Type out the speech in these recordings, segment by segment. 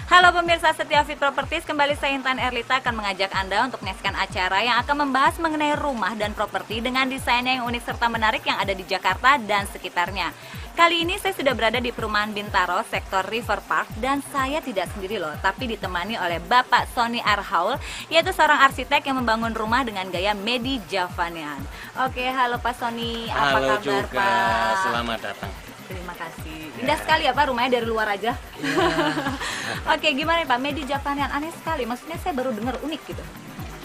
Halo pemirsa setia Fit Properties, kembali saya Intan Erlita akan mengajak Anda untuk menyaksikan acara yang akan membahas mengenai rumah dan properti dengan desainnya yang unik serta menarik yang ada di Jakarta dan sekitarnya. Kali ini saya sudah berada di perumahan Bintaro, sektor River Park, dan saya tidak sendiri loh, tapi ditemani oleh Bapak Sony Arhaul, yaitu seorang arsitek yang membangun rumah dengan gaya Medi Javanian. Oke, halo Pak Sony, apa Halo kabar juga, Pak? selamat datang. Terima kasih. Indah sekali ya Pak, rumahnya dari luar aja. Oke, gimana nih Pak, Medi Javanian aneh sekali, maksudnya saya baru dengar unik gitu.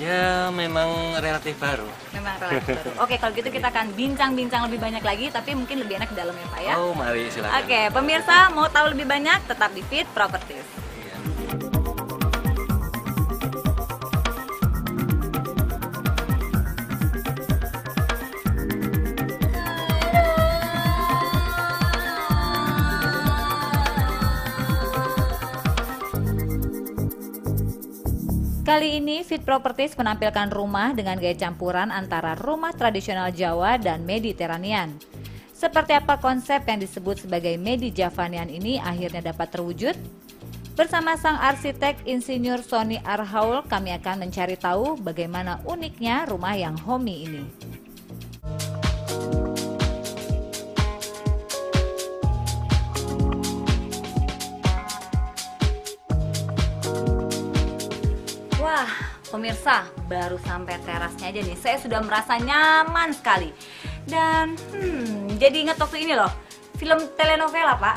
Ya, memang relatif baru. Memang relatif baru. Oke, kalau gitu kita akan bincang-bincang lebih banyak lagi, tapi mungkin lebih enak di dalam ya Pak ya. Oh, mari silakan. Oke, pemirsa mau tahu lebih banyak tetap di Fit Properties. Iya. Kali ini Fit Properties menampilkan rumah dengan gaya campuran antara rumah tradisional Jawa dan Mediterranean. Seperti apa konsep yang disebut sebagai Medi Javanian ini akhirnya dapat terwujud? Bersama sang arsitek insinyur Sony Arhaul, kami akan mencari tahu bagaimana uniknya rumah yang homey ini. Wah, pemirsa, baru sampai terasnya aja nih, saya sudah merasa nyaman sekali. Dan jadi ingat waktu ini loh, film telenovela Pak,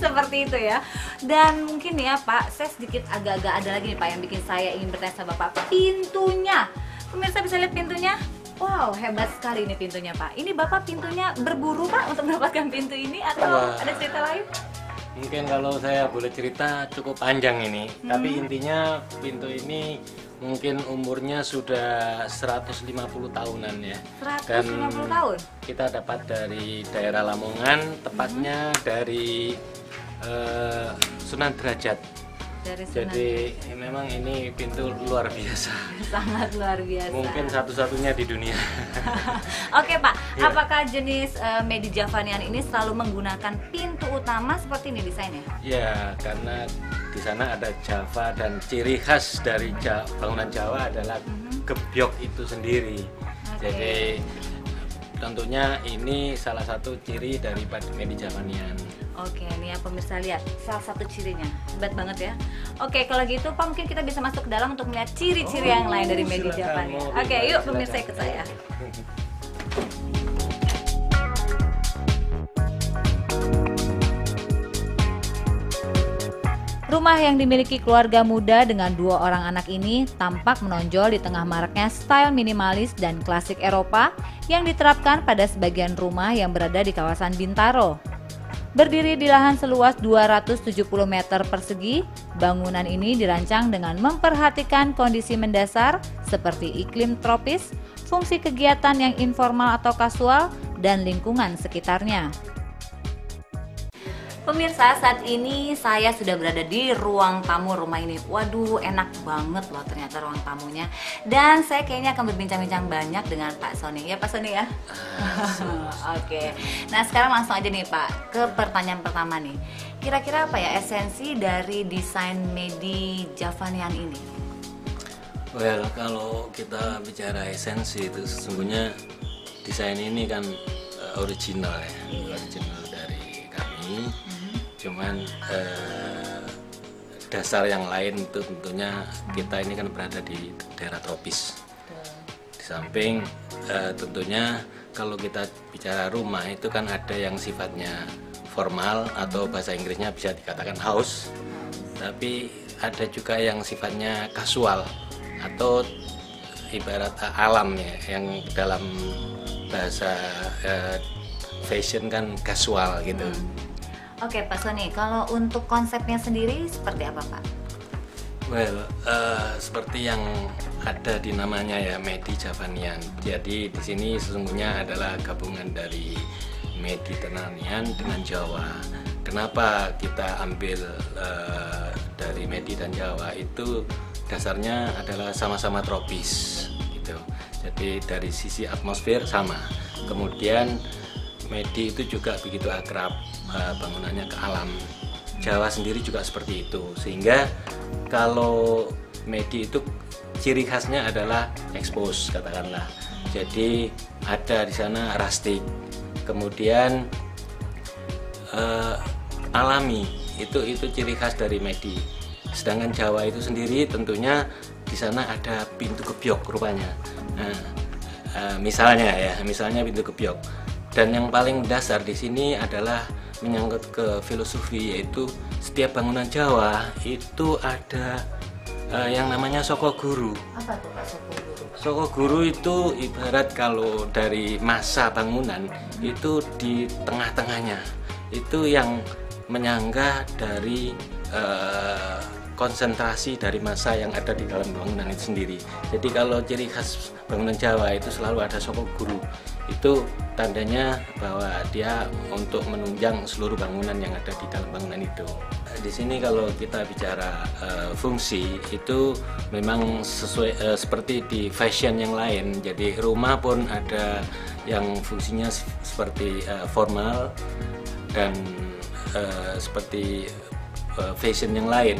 seperti itu ya. Dan mungkin ya Pak, saya sedikit agak-agak ada lagi nih Pak yang bikin saya ingin bertanya sama Bapak, pintunya. Pemirsa bisa lihat pintunya? Wow, hebat sekali ini pintunya Pak. Ini Bapak pintunya berburu Pak untuk mendapatkan pintu ini atau Wah. ada cerita lain? Mungkin kalau saya boleh cerita cukup panjang ini, tapi intinya pintu ini mungkin umurnya sudah 150 tahunan ya. 150 tahun? Kita dapat dari daerah Lamongan, tepatnya dari Sunan Derajat. Dari Sunan. Jadi memang ini pintu luar biasa. Sangat luar biasa. Mungkin satu-satunya di dunia. Oke Pak, Iya. apakah jenis Medi Javanian ini selalu menggunakan pintu utama seperti ini desainnya? Ya, karena di sana ada Java dan ciri khas dari bangunan Jawa adalah gebyok itu sendiri. Oke. Jadi tentunya ini salah satu ciri daripada Medi Javanian. Oke, nih ya pemirsa lihat salah satu cirinya, hebat banget ya. Oke, kalau gitu Pak mungkin kita bisa masuk ke dalam untuk melihat ciri-ciri yang lain dari Medi Silakan, Javanian. mau Oke, dimulai, yuk silakan. pemirsa ikut saya. Rumah yang dimiliki keluarga muda dengan 2 orang anak ini tampak menonjol di tengah maraknya style minimalis dan klasik Eropa yang diterapkan pada sebagian rumah yang berada di kawasan Bintaro. Berdiri di lahan seluas 270 meter persegi, bangunan ini dirancang dengan memperhatikan kondisi mendasar seperti iklim tropis, fungsi kegiatan yang informal atau kasual, dan lingkungan sekitarnya. Pemirsa, saat ini saya sudah berada di ruang tamu rumah ini. Waduh, enak banget loh ternyata ruang tamunya. Dan saya kayaknya akan berbincang-bincang banyak dengan Pak Sony. Ya Pak Sony ya? Oke. Nah sekarang langsung aja nih Pak, ke pertanyaan pertama nih. Kira-kira apa ya esensi dari desain Medi Javanian ini? Well, kalau kita bicara esensi itu sesungguhnya desain ini kan original ya, original dari kami. Cuman dasar yang lain itu tentunya kita ini kan berada di daerah tropis. Di samping tentunya kalau kita bicara rumah itu kan ada yang sifatnya formal atau bahasa Inggrisnya bisa dikatakan house, tapi ada juga yang sifatnya kasual atau ibarat alam ya, yang dalam bahasa fashion kan casual gitu. Oke Pak Sony, kalau untuk konsepnya sendiri seperti apa Pak? Well, seperti yang ada di namanya ya, Medi Javanian. Jadi di sini sesungguhnya adalah gabungan dari Mediterranean dengan Jawa. Kenapa kita ambil dari Medi dan Jawa? Itu dasarnya adalah sama-sama tropis, gitu. Jadi dari sisi atmosfer sama. Kemudian Medi itu juga begitu akrab bangunannya ke alam. Jawa sendiri juga seperti itu. Sehingga kalau Medi itu ciri khasnya adalah expose katakanlah. Jadi ada di sana rustic, kemudian alami, itu ciri khas dari Medi. Sedangkan Jawa itu sendiri tentunya di sana ada pintu gebyok rupanya. Nah, misalnya pintu gebyok. Dan yang paling dasar di sini adalah menyangkut ke filosofi, yaitu setiap bangunan Jawa itu ada yang namanya Soko Guru. Apa tuh Pak Soko Guru? Soko Guru itu ibarat kalau dari masa bangunan itu di tengah-tengahnya, itu yang menyangga dari konsentrasi dari masa yang ada di dalam bangunan itu sendiri. Jadi kalau ciri khas bangunan Jawa itu selalu ada Soko Guru. Itu tandanya bahwa dia untuk menunjang seluruh bangunan yang ada di dalam bangunan itu. Di sini kalau kita bicara fungsi itu memang sesuai seperti di fashion yang lain. Jadi rumah pun ada yang fungsinya seperti formal dan seperti fashion yang lain.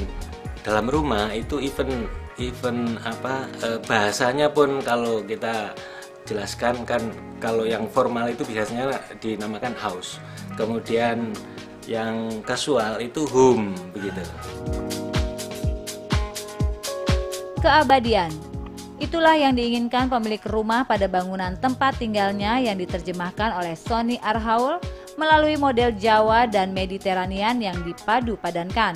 Dalam rumah itu even bahasanya pun kalau kita jelaskan kan, kalau yang formal itu biasanya dinamakan house, kemudian yang casual itu home, begitu. Keabadian. Itulah yang diinginkan pemilik rumah pada bangunan tempat tinggalnya yang diterjemahkan oleh Sony Arhaul melalui model Jawa dan Mediterranean yang dipadu padankan.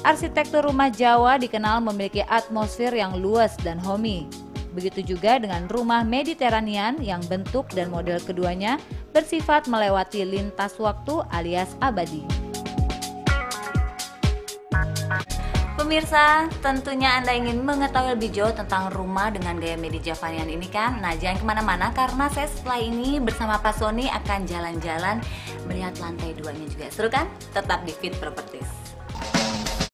Arsitektur rumah Jawa dikenal memiliki atmosfer yang luas dan homey. Begitu juga dengan rumah Mediterranean yang bentuk dan model keduanya bersifat melewati lintas waktu alias abadi. Pemirsa, tentunya Anda ingin mengetahui lebih jauh tentang rumah dengan gaya Medi Javanian ini kan? Nah, jangan kemana-mana karena saya setelah ini bersama Pak Sony akan jalan-jalan melihat lantai 2-nya juga. Seru kan? Tetap di Fit Properties.